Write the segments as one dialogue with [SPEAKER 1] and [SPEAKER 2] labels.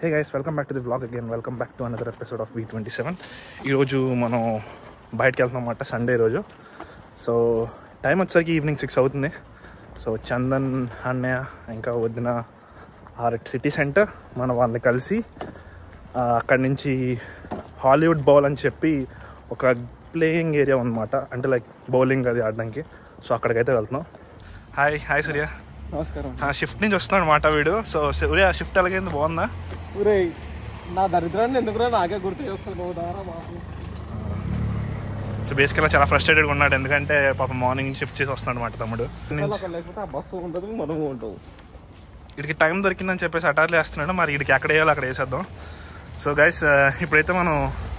[SPEAKER 1] Hey guys, welcome back to the vlog again. Welcome back to another episode of V27. ఈరోజు మనం బయటకు వెళ్తున్నాం అన్నమాట, సండే రోజు. సో టైం వచ్చేసరికి ఈవినింగ్ 6 అవుతుంది. సో చందన్ అన్నయ్య ఇంకా వదిన ఆర్ట్ సిటీ సెంటర్ మన వాళ్ళని కలిసి అక్కడి నుంచి హాలీవుడ్ బౌల్ అని చెప్పి ఒక ప్లేయింగ్ ఏరియా ఉందన్నమాట, అంటే లైక్ బౌలింగ్ అది ఆడడానికి. సో అక్కడికైతే వెళ్తున్నాం. హాయ్ సూర్య.
[SPEAKER 2] నమస్కారం.
[SPEAKER 1] షిఫ్ట్ నుంచి వస్తున్నాడు అన్నమాట వీడు. సో సూర్య షిఫ్ట్ ఎలాగైంది, బాగుందా?
[SPEAKER 2] ఊరే నా దరిద్రాన్ని ఎందుకురా నాకే గుర్తు చేస్తాను.
[SPEAKER 1] సో బేసికల్గా చాలా ఫ్రస్ట్రేటెడ్గా ఉన్నాడు, ఎందుకంటే పాప మార్నింగ్ షిఫ్ట్ చేసి వస్తున్నాడు అనమాట తమ్ముడు.
[SPEAKER 2] లేకపోతే ఆ బస్సు ఉంటుంది, మనము ఉంటాం.
[SPEAKER 1] వీడికి టైం దొరికిందని చెప్పేసి అటార్లు వేస్తున్నాడు, మరి వీడికి ఎక్కడ వేయాలో అక్కడ వేసేద్దాం. సో గైస్ ఇప్పుడైతే మనం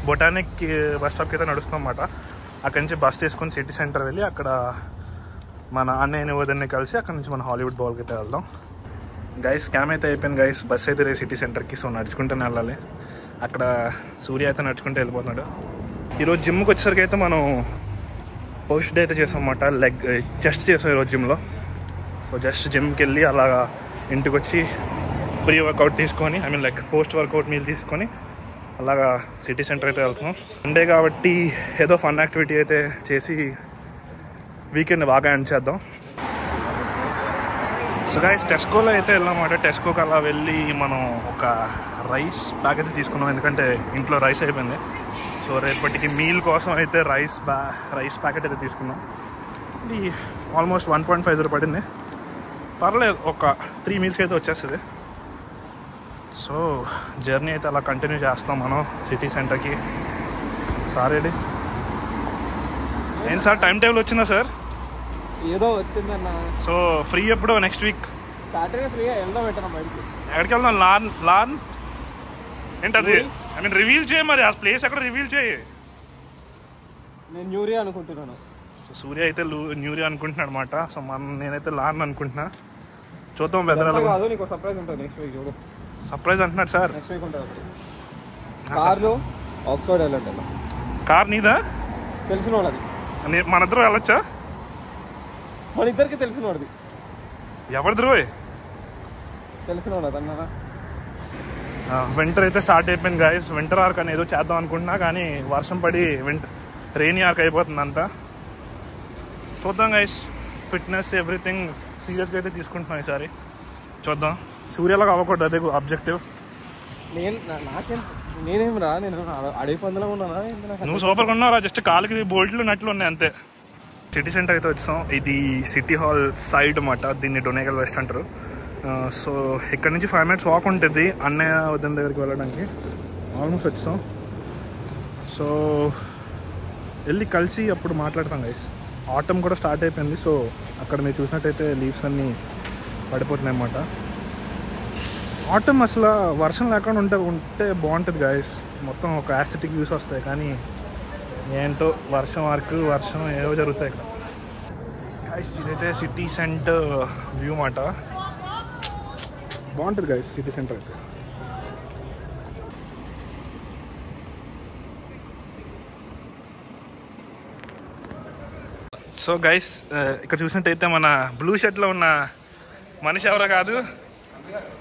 [SPEAKER 1] బొటానిక్ బస్ స్టాప్కి అయితే నడుస్తాం అన్నమాట. అక్కడి నుంచి బస్ తీసుకొని సిటీ సెంటర్ వెళ్ళి అక్కడ మన అన్నయ్యని వదిన్ని కలిసి అక్కడ నుంచి మన హాలీవుడ్ బౌల్కి అయితే వెళ్దాం. గైస్ స్కామ్ అయితే అయిపోయింది గైస్, బస్ అయితే రే సిటీ సెంటర్కి. సో నడుచుకుంటూనే వెళ్ళాలి. అక్కడ సూర్య అయితే నడుచుకుంటూ వెళ్ళిపోతున్నాడు. ఈరోజు జిమ్కి వచ్చేసరికి అయితే మనం పోస్ట్ డే అయితే చేసాం అన్నమాట, లెగ్ చెస్ట్ చేసాం ఈరోజు జిమ్లో. సో జస్ట్ జిమ్కి వెళ్ళి అలాగా ఇంటికి వచ్చి ప్రీ వర్కౌట్ తీసుకొని, I mean like post workout meal తీసుకొని అలాగా సిటీ సెంటర్ అయితే వెళ్తున్నాం. సండే కాబట్టి ఏదో ఫన్ యాక్టివిటీ అయితే చేసి వీకెండ్ బాగా ఎండ్ చేద్దాం. సో గైస్ టెస్కోలో అయితే వెళ్ళామన్నమాట. టెస్కోకి అలా వెళ్ళి మనం ఒక రైస్ బ్యాగ్ అయితే తీసుకున్నాం, ఎందుకంటే ఇంట్లో రైస్ అయిపోయింది. సో రేపటికి మీల్ కోసం అయితే రైస్ ప్యాకెట్ అయితే తీసుకున్నాం. ఇది ఆల్మోస్ట్ 1.5 పడింది, పర్లేదు, ఒక 3 మీల్స్కి అయితే వచ్చేస్తుంది. సో జర్నీ అయితే అలా కంటిన్యూ చేస్తాం మనం సిటీ సెంటర్కి. సార్ ఏంటి ఏం సార్ టైం టేబుల్ వచ్చిందా సార్?
[SPEAKER 2] ఏదో వచ్చిందన్న.
[SPEAKER 1] సో ఫ్రీ ఎప్పుడు? నెక్స్ట్ వీక్
[SPEAKER 2] సాటర్డే ఫ్రీగా వెళ్దాం. పెట్టాను బయటికి.
[SPEAKER 1] ఎక్కడికి వెళ్దాం? లాన్ ఏంటది? ఐ మీన్ రివీల్ చేయి, మరి ఆ ప్లేస్ ఎక్కడ రివీల్ చేయి.
[SPEAKER 2] నేను న్యూరియా అనుకుంటున్నాను.
[SPEAKER 1] సో సూర్య అయితే న్యూరియా అనుకుంటున్నాడు అనమాట. సో నేనైతే లాన్ అనుకుంటున్నా. చూద్దాం వెదర్
[SPEAKER 2] కాదు. నీకు సర్ప్రైజ్ ఉంటుంది నెక్స్ట్ వీక్. చూడు
[SPEAKER 1] సర్ప్రైజ్ అంటున్నాడు సార్.
[SPEAKER 2] నెక్స్ట్ వీక్ ఉంటుంది. కార్లో ఆక్స్ఫర్డ్ వెళ్ళండి.
[SPEAKER 1] కార్ నీదా?
[SPEAKER 2] తెలిసిన వాళ్ళది.
[SPEAKER 1] మన ఇద్దరు వెళ్ళొచ్చా?
[SPEAKER 2] మన ఇద్దరికి తెలిసిన వాడిది.
[SPEAKER 1] ఎవరిద్దరు?
[SPEAKER 2] తెలిసిన వాళ్ళది అన్నారా.
[SPEAKER 1] వింటర్ అయితే స్టార్ట్ అయిపోయింది గైస్. వింటర్ ఆర్క్ అని ఏదో చేద్దాం అనుకుంటున్నా, కానీ వర్షం పడి రెయినీ ఆర్క్ అయిపోతుంది అంతా. చూద్దాం గైస్. ఫిట్నెస్ ఎవ్రీథింగ్ సీరియస్గా అయితే తీసుకుంటున్నాం ఈసారి. చూద్దాం. సూర్యలాగా అవ్వకూడదు, అదే ఆబ్జెక్టివ్.
[SPEAKER 2] నేనేం రా, నేను అడవి పందులో ఉన్నానా?
[SPEAKER 1] నువ్వు సూపర్గా ఉన్నావురా, జస్ట్ కాలుకి బోల్ట్లు నట్లు ఉన్నాయి అంతే. సిటీ సెంటర్ అయితే వచ్చాం. ఇది సిటీ హాల్ సైడ్ అన్నమాట, దీన్ని డొనేగల్ వెస్ట్ అంటారు. సో ఇక్కడ నుంచి 5 minutes వాక్ ఉంటుంది అన్నయ్య వదిన దగ్గరికి వెళ్ళడానికి. ఆల్మోస్ట్ వచ్చాం. సో వెళ్ళి కలిసి అప్పుడు మాట్లాడతాం గైస్. ఆటమ్ కూడా స్టార్ట్ అయిపోయింది. సో అక్కడ మీరు చూసినట్టయితే లీవ్స్ అన్నీ పడిపోతున్నాయి అన్నమాట. ఆటమ్ అసలు వర్షం లేకుండా ఉంటే బాగుంటుంది గైస్. మొత్తం ఒక యాస్థెటిక్ వ్యూస్ వస్తాయి, కానీ ఏంటో వర్షం ఏవో జరుగుతాయి ఇక్కడ. గైస్ ఇదైతే సిటీ సెంటర్ వ్యూ మాట. బాగుంటుంది గైస్ సిటీ సెంటర్ అయితే. సో గైస్ ఇక్కడ చూసినట్టయితే మన బ్లూ షర్ట్లో ఉన్న మనిషి ఎవరో కాదు,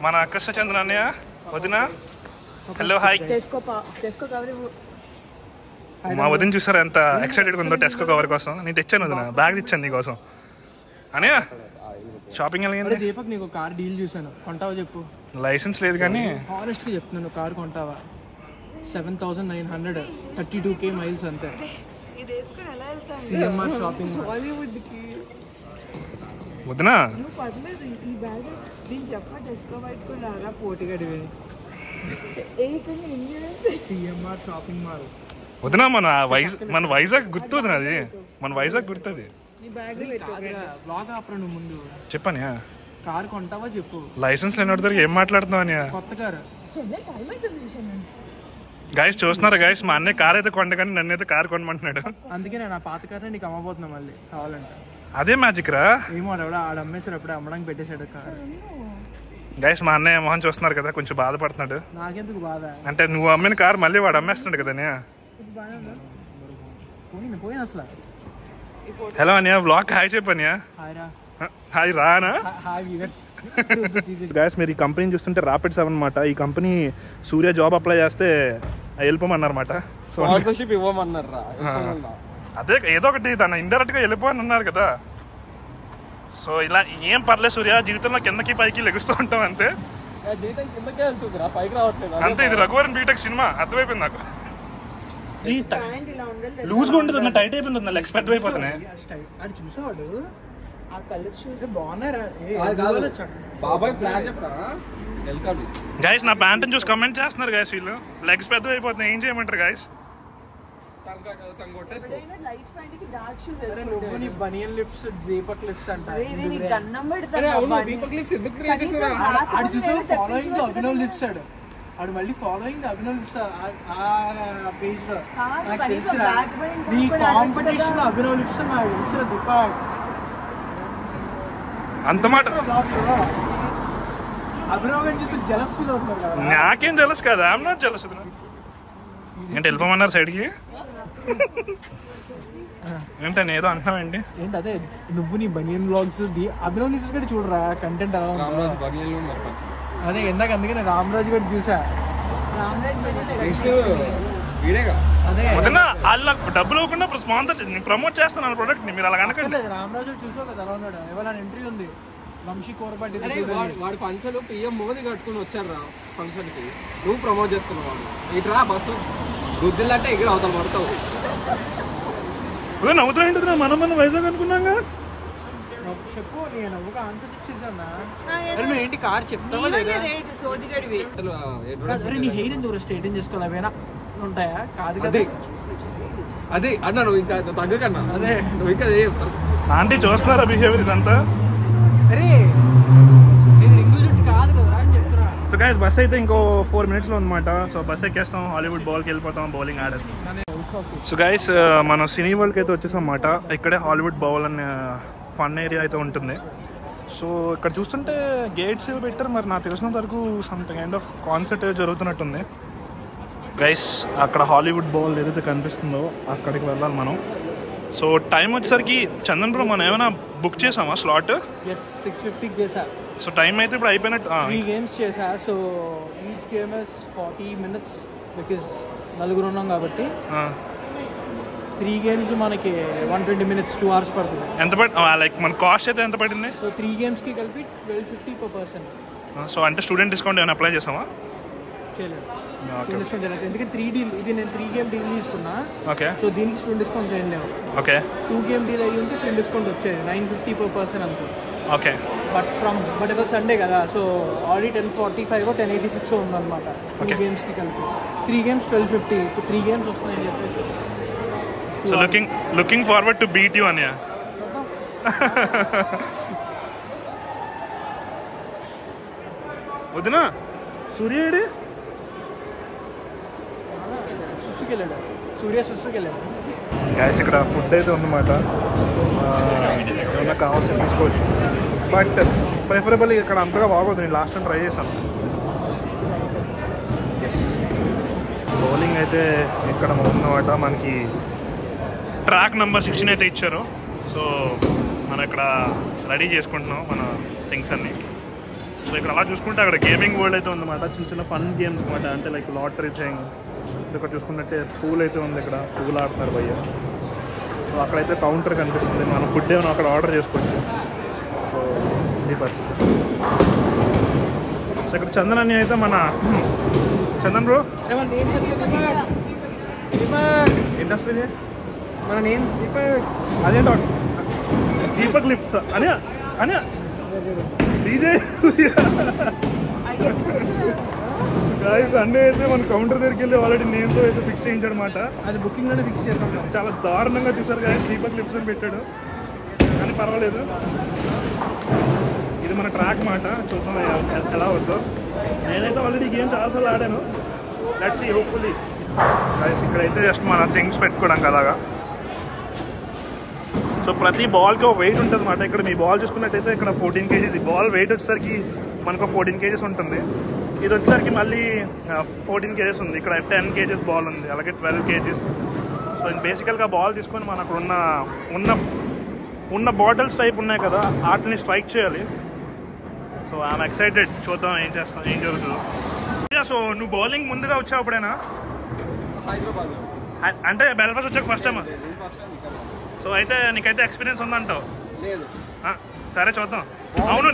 [SPEAKER 1] మన కృష్ణచంద్ర అన్నయ్య వదిన. Hello hi. మా వదిన చూసారా ఎంత ఎక్సైటెడ్గా ఉందో టెస్కో కవర్ కోసం. నేను తెచ్చాను వదిన, బ్యాగ్ తెచ్చాను నీకోసం. అన్నయ్య షాపింగ్ వెళ్ళింది.
[SPEAKER 2] దీపక్ నీకు కార్ డీల్ చూసాను, కొంటావా చెప్పు?
[SPEAKER 1] లైసెన్స్ లేదు కానీ
[SPEAKER 2] హానెస్ట్గా చెప్తున్నాను, కార్ కొంటావా? 7,900 32K మైల్స్ అంతే. సిఎంఆర్ షాపింగ్
[SPEAKER 1] వదిన
[SPEAKER 2] సిఎంఆర్ షాపింగ్ మాల్
[SPEAKER 1] వదిన. మన వైజాగ్ గుర్తు వదిన, అది మన వైజాగ్ గుర్తుంది.
[SPEAKER 2] ముందు
[SPEAKER 1] చెప్పని
[SPEAKER 2] కార్ కొంటావా చెప్పు?
[SPEAKER 1] లైసెన్స్ లేని దగ్గర ఏం మాట్లాడుతున్నావు అని.
[SPEAKER 2] కొత్త కారు
[SPEAKER 1] గైస్ చూస్తున్నారా గైస్, మా అన్నయ్య కార్ అయితే కొండ, కానీ నన్ను అయితే కార్ కొనమంటున్నాడు.
[SPEAKER 2] అందుకే నేను ఆ పాత కారు నీకు అమ్మబోతున్నా మళ్ళీ కావాలంటే.
[SPEAKER 1] అదే మ్యాజిక్ రా.
[SPEAKER 2] ఏమో ఆడ అమ్మేసాడు, అప్పుడే అమ్మడానికి పెట్టేశాడు కారు.
[SPEAKER 1] గైస్ మా అన్నయ్య మొహం చూస్తున్నారు కదా, కొంచెం బాధపడుతున్నాడు.
[SPEAKER 2] నాకెందుకు బాధ?
[SPEAKER 1] అంటే నువ్వు అమ్మిన కార్ మళ్ళీ వాడు అమ్మేస్తున్నాడు కదా.
[SPEAKER 2] పోయిన అసలు.
[SPEAKER 1] హలో అన్నయ్య, బ్లాగ్ హాయ్ చెప్పనియా.
[SPEAKER 2] హాయ్ రా.
[SPEAKER 1] హాయ్ రానా
[SPEAKER 2] హాయ్
[SPEAKER 1] గాయస్ మీరు ఈ కంపెనీ చూస్తుంటే ర్యాపిడ్ 7 అనమాట. ఈ కంపెనీ సూర్య జాబ్ అప్లై చేస్తే వెళ్ళిపోమన్నారన్నమాట.
[SPEAKER 3] స్పాన్సర్షిప్ ఇవ్వమన్నారా?
[SPEAKER 1] అదే ఏదో ఒకటి తన ఇండైరెక్ట్ గా వెళ్ళిపోని అన్నారు కదా. సో ఇలా ఏం పర్లేదు సూర్య, జీవితంలో కిందకి పైకి లెగుస్తూ ఉంటాం అంతే.
[SPEAKER 3] జీవితం కిందకే వెళ్తుందిరా, పైకి రావట్లేదు
[SPEAKER 1] అంతే. ఇది రఘువరన్ బీటెక్ సినిమా అర్థమైపోయింది నాకు. లూజ్ గా ఉంటుంది, టైట్ అయిపోయింది, లెగ్స్ పెద్ద అయిపోతున్నాయి.
[SPEAKER 2] అది చూసేవాడు ఆ కలర్ షూస్ బాగున్నారా
[SPEAKER 3] బాబాయ్ ప్లాన్ చెప్పరా? Welcome
[SPEAKER 1] guys. నా ప్యాంట్ చూసి కమెంట్ చేస్తున్నారు గైస్, వీళ్ళు లెగ్స్ పెద్ద అయిపోతున్నాయి, ఏం చేయమంటారు గైస్?
[SPEAKER 2] బనియన్ లిఫ్ట్స్ దీపక్ లిఫ్ట్స్ అంటారు. అభినవ్ లిఫ్ట్స్ ఆడు మళ్ళీ ఫాలోయింగ్ అభినవ్ లిఫ్ట్స్ ఆ పేజ్ లో ఈ కాంపిటీషన్ అభినవ్ లిఫ్ట్స్ నాకు తెలుసు. దీపక్
[SPEAKER 1] అంత మాట
[SPEAKER 2] అభినవ్ చూసి జలస్ ఫీల్ అవుతున్నారు కదా.
[SPEAKER 1] నాకేం జలస్ కదా, ఐఎమ్ నాట్ జలస్. ఏంటి వెళ్ళిపోమన్నారు సైడ్కి? ఏంటని ఏదో అంటున్నావేంటి?
[SPEAKER 2] ఏంటి అదే నువ్వు నీ బనియన్ బ్లాగ్స్ అభినవ్ లిఫ్ట్స్ కూడా చూడరా, కంటెంట్ ఎలా ఉంది. అదే ఇందాక అందుకే నేను రామరాజు గారు చూసా. అదే
[SPEAKER 1] వాళ్ళకి డబ్బులు ఇవ్వకుండా స్పాన్సర్ ప్రమోట్ చేస్తున్నాను ప్రొడక్ట్ ని, మీరు అలా కనుక.
[SPEAKER 2] రామరాజు చూసావు కదా ఎలా ఉన్నాడు, ఎవరైనా ఎంట్రీ ఉంది వంశీ కోరపాటి.
[SPEAKER 3] వాడు పంచలు పిఎం మోదీ కట్టుకుని వచ్చారా ఫంక్షన్ కి, నువ్వు ప్రమోట్ చేస్తున్నావు. వాడు ఇట్రా బస్సు గుద్దిల్లంటే ఎగిరి అవుతాం పడతావు.
[SPEAKER 1] నవ్వుతా ఉంటుంది, మనం వైజాగ్ అనుకున్నాగా.
[SPEAKER 2] చెప్పు, నేను ఒక ఆన్సర్ ఇచ్చేసానా? నువ్వు ఏంటి కార్ చెప్తావా లేదా? నీ హెయిర్ ఎందుకు స్ట్రైటన్ చేసుకోవాలి, అవేనా ఉంటాయా? కాదు కదా.
[SPEAKER 3] అదే అన్నా నువ్వు ఇంకా తగ్గకన్నా, అదే నువ్వు ఇంకా
[SPEAKER 1] ఆంటీ చూస్తున్నారా బిహేవియర్ ఇదంతా?
[SPEAKER 2] అరే ఇది రింగు జుట్టు కాదు కదా అని చెప్తున్నా.
[SPEAKER 1] సో గైస్ బస్ అయితే ఇంకో 4 minutes లో అనమాట. సో బస్ ఎక్కేస్తాం, హాలీవుడ్ బాల్కి వెళ్ళిపోతాం, బౌలింగ్ ఆడేస్తాం. సో గైస్ మనం సినీ వరల్డ్కి అయితే వచ్చేసాం అన్నమాట. ఇక్కడే హాలీవుడ్ బౌల్ అనే ఫన్ ఏరియా అయితే ఉంటుంది. సో ఇక్కడ చూస్తుంటే గేట్స్ పెట్టారు, మరి నాకు తెలిసినంత వరకు సమ్ కైండ్ ఆఫ్ కాన్సర్ట్ జరుగుతున్నట్టుంది గైస్. అక్కడ హాలీవుడ్ బౌల్ ఏదైతే కనిపిస్తుందో అక్కడికి వెళ్ళాలి మనం. సో టైం వచ్చేసరికి చందన్ బ్రో మనం ఏమైనా బుక్ చేసామా స్లాట్?
[SPEAKER 2] 6:50 చేసా.
[SPEAKER 1] సో టైం అయితే ఇప్పుడు అయిపోయినట్టు.
[SPEAKER 2] 3 games చేసా. So each game is 40 minutes because నలుగురు ఉన్నాం కాబట్టి. 3 games మనకి 120 minutes, 2 hours పడుతుంది.
[SPEAKER 1] ఎంత లైక్ మన కాస్ట్ అయితే ఎంత పడింది?
[SPEAKER 2] సో 3 games కి కలిపి 1250 per person.
[SPEAKER 1] సో అంటే స్టూడెంట్ డిస్కౌంట్ ఏమైనా అప్లై చేసామా?
[SPEAKER 2] చేయలేదు, స్టూడెంట్ డిస్కౌంట్ చేయలేదు. ఎందుకంటే 3 డీల్ ఇది, నేను 3 game డీల్ తీసుకున్నా.
[SPEAKER 1] ఓకే.
[SPEAKER 2] సో దీనికి స్టూడెంట్ డిస్కౌంట్ చేయలేము.
[SPEAKER 1] ఓకే.
[SPEAKER 2] 2 game డీల్ అయ్యి ఉంటే స్టూడెంట్ డిస్కౌంట్ వచ్చేది 950 per person అంతే.
[SPEAKER 1] ఓకే.
[SPEAKER 2] బట్ ఇవాళ సండే కదా, సో ఆల్రెడీ 1045 1086 ఉందన్నమాట 2 games కి కలిపి. 3 games 1250. 3 games వస్తున్నాయని చెప్పేసి.
[SPEAKER 1] So looking forward to beat you అనియా. వదినా సూర్యుడు
[SPEAKER 2] సుసుకెళ్ళాడు, సూర్య సుసుకెళ్ళాడు.
[SPEAKER 1] గ్యాస్ ఇక్కడ ఫుడ్ అయితే ఉందన్నమాట, ఏమన్నా కావాల్సి తీసుకోవచ్చు. బట్ ప్రిఫరబుల్ ఇక్కడ అంతగా బాగోదు, నేను లాస్ట్ టైం ట్రై చేశాను. బౌలింగ్ అయితే ఇక్కడ ఉందన్నమాట. మనకి ట్రాక్ నెంబర్ 16 అయితే ఇచ్చారు. సో మనం ఇక్కడ రెడీ చేసుకుంటున్నాం మన థింగ్స్ అన్ని. సో ఇక్కడ అలా చూసుకుంటే అక్కడ గేమింగ్ వరల్డ్ అయితే ఉందన్నమాట, చిన్న చిన్న ఫన్ గేమ్స్ అనమాట, అంటే లైక్ లాటరీ థింగ్. సో ఇక్కడ చూసుకుంటే పూల్ అయితే ఉంది, ఇక్కడ పూల్ ఆడుతున్నారు భయ్య. సో అక్కడైతే కౌంటర్ కనిపిస్తుంది, మనం ఫుడ్ ఏమైనా అక్కడ ఆర్డర్ చేసుకోవచ్చు. సో ఇది పరిస్థితి. సో ఇక్కడ చందన్ అని అయితే మన చందన్ బ్రో ఏంటి అసలు ఇది
[SPEAKER 2] మన నేమ్స్ దీపక్.
[SPEAKER 1] అదేంటో దీపక్ లిఫ్ట్స్ అని అని డీజే సండే అయితే మన కౌంటర్ దగ్గరికి వెళ్ళి ఆల్రెడీ నేమ్స్ అయితే ఫిక్స్ చేయించాడు అనమాట.
[SPEAKER 2] అది బుకింగ్ లోనే ఫిక్స్ చేసాం.
[SPEAKER 1] చాలా దారుణంగా చూసారు గాయస్, దీపక్ లిఫ్ట్స్ అని పెట్టాడు కానీ పర్వాలేదు. ఇది మన ట్రాక్ మాట, చూద్దాం ఎలా అవుతుందో. నేనైతే ఆల్రెడీ గేమ్ చాలాసార్లు ఆడాను. Let's see hopefully. గాయస్ ఇక్కడైతే జస్ట్ మన థింగ్స్ పెట్టుకోవడానికి అలాగా. సో ప్రతి బాల్కి ఒక వెయిట్ ఉంటుంది అన్నమాట. ఇక్కడ మీ బాల్ చూసుకున్నట్టయితే ఇక్కడ 14 kgs. ఈ బాల్ వెయిట్ వచ్చేసరికి మనకు 14 kgs ఉంటుంది. ఇది వచ్చేసరికి మళ్ళీ 14 kgs ఉంది. ఇక్కడ 10 kgs బాల్ ఉంది, అలాగే 12 kgs. సో బేసికల్గా బాల్ తీసుకొని మనం అక్కడ ఉన్న ఉన్న బాటిల్స్ టైప్ ఉన్నాయి కదా వాటిని స్ట్రైక్ చేయాలి. సో ఐఎమ్ ఎక్సైటెడ్, చూద్దాం ఏం చేస్తాం, ఏం జరుగుతుందో. సో నువ్వు బౌలింగ్ ముందుగా వచ్చావు అప్పుడేనా?
[SPEAKER 3] హైదరాబాద్
[SPEAKER 1] అంటే బెల్ఫాస్ట్ వచ్చాక ఫస్ట్ టైం. సో అయితే నీకైతే ఎక్స్పీరియన్స్ ఉందంటావు?
[SPEAKER 3] లేదు.
[SPEAKER 1] సరే చూద్దాం. అవును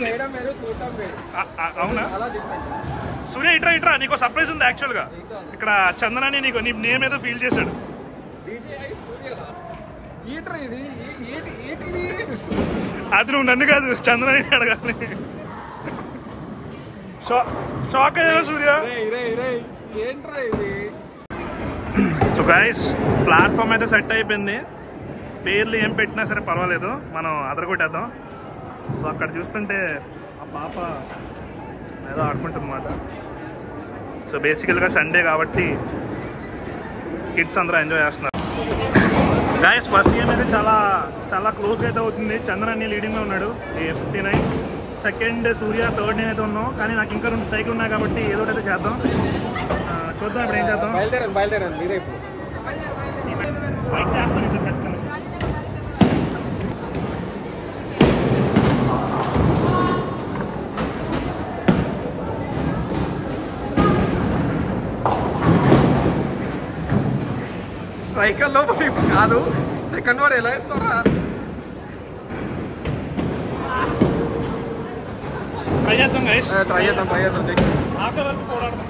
[SPEAKER 1] అవునా? సూర్య ఇట్రా నీకు సర్ప్రైజ్ ఉంది యాక్చువల్గా. ఇక్కడ చందనాన్ని నీకు నీ నేమ్ ఏదో ఫీల్ చేశాడు. అది నువ్వు నన్ను కాదు చందనాన్ని అడగాలి. షాక్ అయ్యా సూర్య. సో గైస్ ప్లాట్ఫామ్ అయితే సెట్ అయిపోయింది. పేర్లు ఏం పెట్టినా సరే పర్వాలేదు, మనం అదరగొట్టేద్దాం. సో అక్కడ చూస్తుంటే ఆ పాప ఏదో ఆడుకుంటుందన్నమాట. సో బేసికల్గా సండే కాబట్టి కిడ్స్ అందరూ ఎంజాయ్ చేస్తున్నారు. గైస్ ఫస్ట్ గేమ్ అయితే చాలా చాలా క్లోజ్గా అయితే అవుతుంది. చంద్రన్ లీడింగ్లో ఉన్నాడు 59. సెకండ్ సూర్య, థర్డ్ నేను అయితే ఉన్నాం. కానీ నాకు ఇంకా 2 స్ట్రైక్లు ఉన్నాయి కాబట్టి ఏదో అయితే చేద్దాం. చూద్దాం ఇప్పుడు ఏం చేద్దాం.
[SPEAKER 3] బయలుదేరాను మీరే ఇప్పుడు
[SPEAKER 1] ఫైట్ చేస్తాను సార్ ఖచ్చితంగా.
[SPEAKER 3] స్ట్రైకర్ లోపల కాదు, సెకండ్ వాడు ఎలా ఇస్తారా?
[SPEAKER 1] ట్రై చేద్దాం గైస్,
[SPEAKER 3] ట్రై చేద్దాం
[SPEAKER 1] ఆఖరి వరకు పోరాడదాం.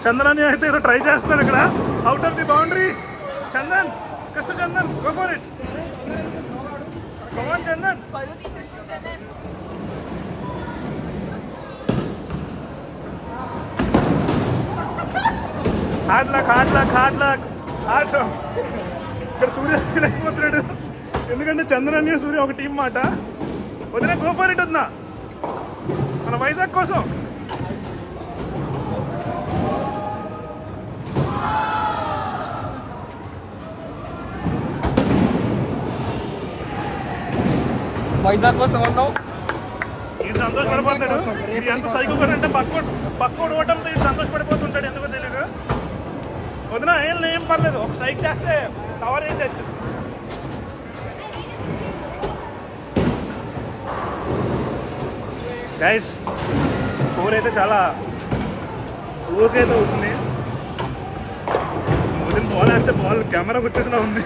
[SPEAKER 1] చందనాన్ని అయితే ఏదో ట్రై చేస్తున్నాడు ఇక్కడ out of the boundary. Chandan, Krishna Chandan, go for it. Come on Chandan. Hard luck. ఇక్కడ సూర్య అయిపోతున్నాడు ఎందుకంటే చందనాన్ని సూర్య ఒక టీం మాట. వదిలే, గో ఫర్ ఇట్ వద్దా మన వైజాగ్ కోసం.
[SPEAKER 3] వైజాగ్ కోసం ఉన్నావు.
[SPEAKER 1] ఇది సంతోషపడిపోతాడు. ఇది ఎంత సైకో అంటే పక్కోడు ఓటంతో ఇది సంతోషపడిపోతుంటాడు, ఎందుకో తెలియదు. వదిన ఏం పర్లేదు, ఒక స్ట్రైక్ చేస్తే కవర్ చేసేయచ్చు. గైస్ స్కోర్ అయితే చాలా క్లోజ్గా అయితే అవుతుంది. వదిన బాల్ వేస్తే బాల్ కెమెరాకి వచ్చేసినా ఉంది.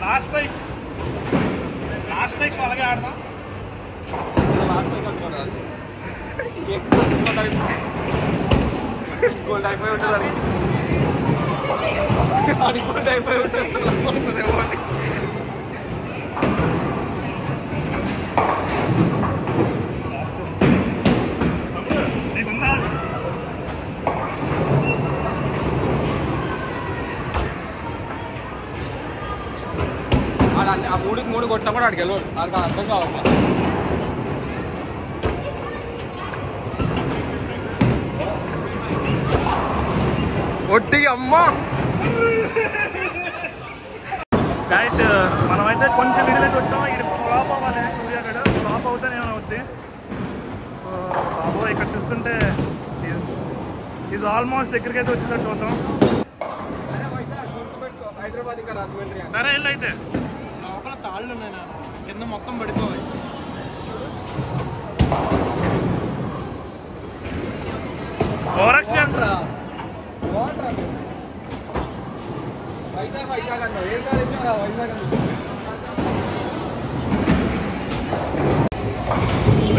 [SPEAKER 1] లాస్ట్ స్ట్రైక్స్ అలాగే ఆడదాం.
[SPEAKER 3] గోల్డ్ అయిపోయి ఉంటుంది, అది గోల్డ్ అయిపోయి ఉంటుంది. ఆ 3 కొట్టినా కూడా ఆడికి వెళ్ళాడు, అది అర్థం కావాలి. ఒట్టి అమ్మా
[SPEAKER 1] గైస్ మనమైతే కొంచెం మిడిల్ వచ్చాం. ఇది ఫ్లాప్ అవ్వాలి, సూర్యగడ ఫ్లాప్ అవుతానే అవుద్ది. సో బాబు ఇక్కడ చూస్తుంటే ఈజ్ ఆల్మోస్ట్ దగ్గరికి అయితే వచ్చేసాడు. చూద్దాం.
[SPEAKER 3] హైదరాబాద్ ఇంకా రాజమండ్రి.
[SPEAKER 1] సరే వెళ్ళి అయితే
[SPEAKER 2] లోపల తాళ్ళు ఉన్నాయి, కింద మొత్తం పడిపోవాలి.
[SPEAKER 3] వైజాగ్ అన్నావు, ఏ సార్ ఇచ్చారా వైజాగ్ అన్న.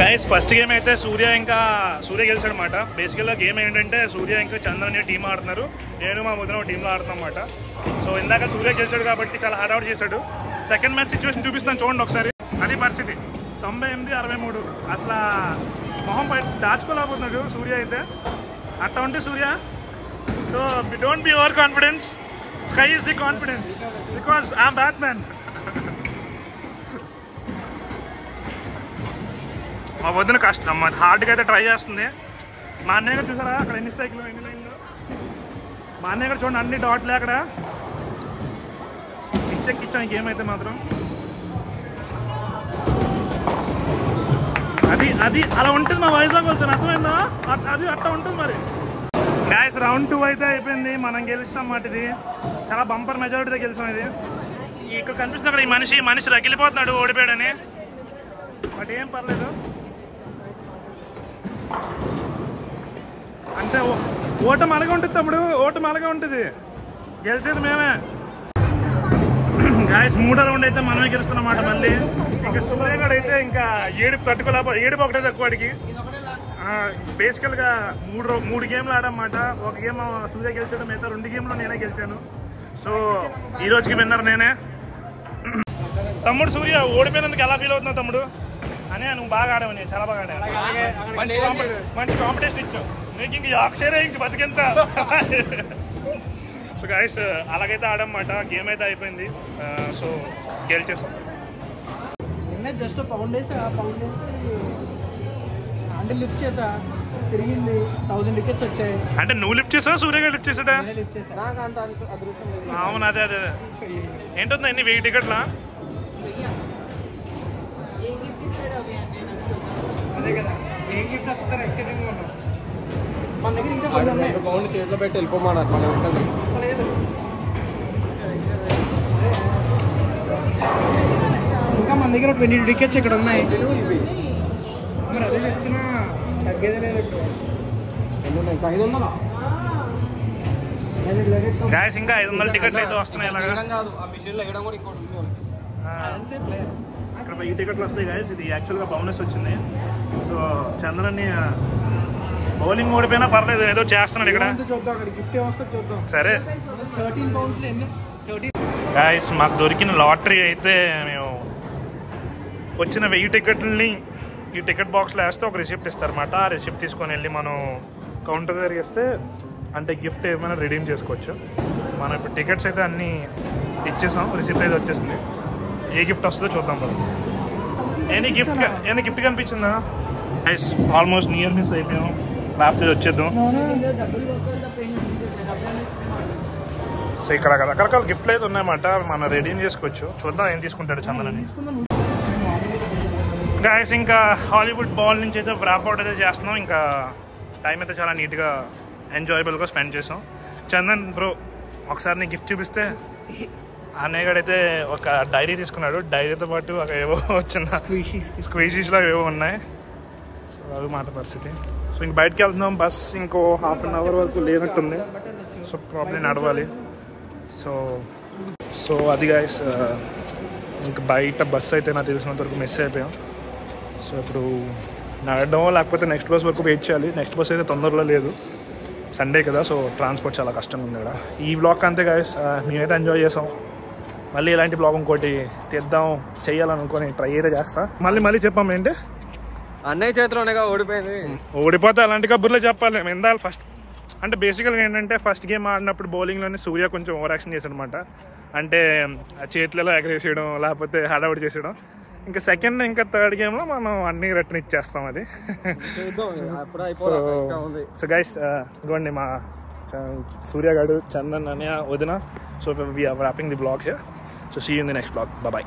[SPEAKER 1] గైస్ ఫస్ట్ గేమ్ అయితే సూర్య గెలిచాడు అనమాట. బేసికల్గా గేమ్ ఏంటంటే సూర్య ఇంకా చంద్రన్ టీం ఆడుతున్నారు, నేను మా వదిన టీంలో ఆడుతున్నాం అనమాట. సో ఇందాక సూర్య గెలిచాడు కాబట్టి చాలా హార్డ్ అవుట్ చేశాడు. సెకండ్ మ్యాచ్ సిచ్యువేషన్ చూపిస్తాను చూడండి ఒకసారి. అది పరిస్థితి 98-63. అసలు మొహం పై దాచుకోలేకపోతున్నాడు సూర్య అయితే. అట్లా ఉంటే Surya. So don't be over confidence, sky is the confidence because I'm Batman. మా వదిన కష్టం హార్డ్గా అయితే ట్రై చేస్తుంది. మా అన్నయ్య గారు చూసారా అక్కడ ఎన్ని స్ట్రైక్లు ఎన్ని లైన్లు. మా అన్నయ్య గారు చూడండి అన్ని డాట్లే అక్కడ. పిచ్చెక్కిచ్చాం ఈ గేమ్ అయితే మాత్రం. అది అది అలా ఉంటుంది మా వైజాగ్ వెళ్తాను, అర్థమైందా? అది అట్లా ఉంటుంది మరి. గాయస్ రౌండ్ 2 అయితే అయిపోయింది, మనం గెలుస్తాం మాట. ఇది చాలా బంపర్ మెజారిటీతో గెలిచాం. ఇది ఇక్కడ కనిపిస్తుంది అక్కడ ఈ మనిషి రగిలిపోతున్నాడు ఓడిపోయాడని, బట్ ఏం పర్లేదు. అంటే ఓటమి అలాగే ఉంటుంది తమ్ముడు, ఓటమి అలాగే ఉంటుంది, గెలిచేది మేమే. గాయస్ 3వ రౌండ్ అయితే మనమే గెలుస్తున్నమాట మళ్ళీ. ఇంకా సూర్యగాడు అయితే ఇంకా ఏడుపు ఒకటే తక్కువ వాడికి. బేసికల్గా 3 గేమ్లు ఆడమాట. ఒక గేమ్ సూర్య గెలిచాడు, మిగతా 2 గేమ్లో నేనే గెలిచాను. సో ఈ రోజుకి విన్నర్ నేనే. తమ్ముడు సూర్య ఓడిపోయినందుకు ఎలా ఫీల్ అవుతున్నావు తమ్ముడు? అని నువ్వు బాగా ఆడావని, చాలా బాగా ఆడావు, మంచి కాంపిటీషన్ ఇచ్చావు, నీకు ఇంక అక్షరే ఇంక బతికెంత. సో గాయస్ అలాగైతే ఆడమాట. గేమ్ అయితే అయిపోయింది. సో గెలిచేసాం.
[SPEAKER 2] జస్ట్ పౌండ్ వేసి అంటే లిఫ్ట్ చేసా, తిరిగింది, 1000 టికెట్స్ వచ్చాయి.
[SPEAKER 1] అంటే నువ్వు లిఫ్ట్ చేసావా సూర్యగా లిఫ్ట్ చేసాడా? అవును, అదే అదే ఏంటుంది అన్ని 1000 టికెట్లా?
[SPEAKER 2] అదే కదా, ఏ గిఫ్ట్ వస్తుందని ఎక్సైటింగ్గా ఉన్నాం. మన దగ్గర ఇంకా పౌండ్ చేతిలో పెట్టి వెళ్ళిపోమన్నారు. ఇంకా మన దగ్గర 20 టికెట్స్ ఇక్కడ ఉన్నాయి. మరి అదే చెప్తున్నా, తగ్గేదే లేదు.
[SPEAKER 1] గాయస్ ఇంకా 500 టికెట్లు అయితే వస్తున్నాయి. ఇక్కడ 1000 టికెట్లు వస్తాయి గాయస్. ఇది యాక్చువల్గా బోనస్ వచ్చింది. సో చంద్రని బౌలింగ్ ఓడిపోయినా పర్లేదు, ఏదో చేస్తున్నాడు ఇక్కడ. సరే గాయస్, మాకు దొరికిన లాటరీ అయితే మేము వచ్చిన 1000 టికెట్లని ఈ టికెట్ బాక్స్లో వేస్తే ఒక రిసిప్ట్ ఇస్తారన్నమాట. ఆ రిసిప్ట్ తీసుకొని వెళ్ళి మనం కౌంటర్ దగ్గరికి ఇస్తే అంటే గిఫ్ట్ ఏమైనా రిడీమ్ చేసుకోవచ్చు. మనం ఇప్పుడు టికెట్స్ అయితే అన్నీ ఇచ్చేసాం, రిసిప్ట్ అయితే వచ్చేసింది. ఏ గిఫ్ట్ వస్తుందో చూద్దాం కదా. ఏమైనా గిఫ్ట్ కనిపించిందా? గైస్ ఆల్మోస్ట్ నియర్ మిస్ అయిపోయాం, లేకపోతే వచ్చేద్దాం. సో ఇక్కడ రకరకాల గిఫ్ట్లు అయితే ఉన్నాయన్నమాట, మనం రెడీమ్ చేసుకోవచ్చు. చూద్దాం ఏం తీసుకుంటాడు చందనని. గాయస్ ఇంకా హాలీవుడ్ బాల్ నుంచి అయితే ర్యాప్అవుట్ అయితే చేస్తున్నాం. ఇంకా టైం అయితే చాలా నీట్గా ఎంజాయబుల్గా స్పెండ్ చేసాం. చందన్ బ్రో ఒకసారి నీ గిఫ్ట్ చూపిస్తే. అన్నయ్యగాడైతే ఒక డైరీ తీసుకున్నాడు, డైరీతో పాటు ఒక ఏవో చిన్న స్క్వీషీస్లో ఏవో ఉన్నాయి. సో అవి మాట పరిస్థితి. సో ఇంక బయటకు వెళ్తున్నాం, బస్ ఇంకో ½ an hour వరకు లేనట్టుంది. సో ప్రాబ్లమ్ నడవాలి. సో అది గాయస్, ఇంక బయట బస్ అయితే నాకు తెలిసినంత వరకు మిస్ అయిపోయాం. సో ఇప్పుడు నడడం లేకపోతే నెక్స్ట్ బస్ వరకు వెయిట్ చేయాలి. నెక్స్ట్ బస్ అయితే తొందరలో లేదు, సండే కదా. సో ట్రాన్స్పోర్ట్ చాలా కష్టంగా ఉంది కదా. ఈ బ్లాగ్ అంతే గాయస్, మేమైతే ఎంజాయ్ చేసాం. మళ్ళీ ఇలాంటి బ్లాగ్ ఇంకోటి తీద్దాం చేయాలనుకొని ట్రై అయితే చేస్తా. మళ్ళీ చెప్పాము ఏంటి,
[SPEAKER 3] అన్నయ్య చేతిలోనేగా ఓడిపోయింది.
[SPEAKER 1] ఓడిపోతే అలాంటి కబుర్లో చెప్పాలి. ఇందాక ఫస్ట్ అంటే బేసికల్గా ఏంటంటే ఫస్ట్ గేమ్ ఆడినప్పుడు బౌలింగ్లోనే సూర్య కొంచెం ఓవర్ యాక్షన్ చేశాడు అనమాట. అంటే ఆ చేతులలో ఎగరేసేయడం లేకపోతే హడావుడి చేసేయడం. ఇంకా సెకండ్ ఇంకా థర్డ్ గేమ్లో మనం అన్ని రిటర్న్ ఇచ్చేస్తాం. అది సో గైస్ ఇదిగోండి మా సూర్య గారు, చందన్ అనే వదిన. So we are wrapping the vlog here. So see you in the next vlog. Bye.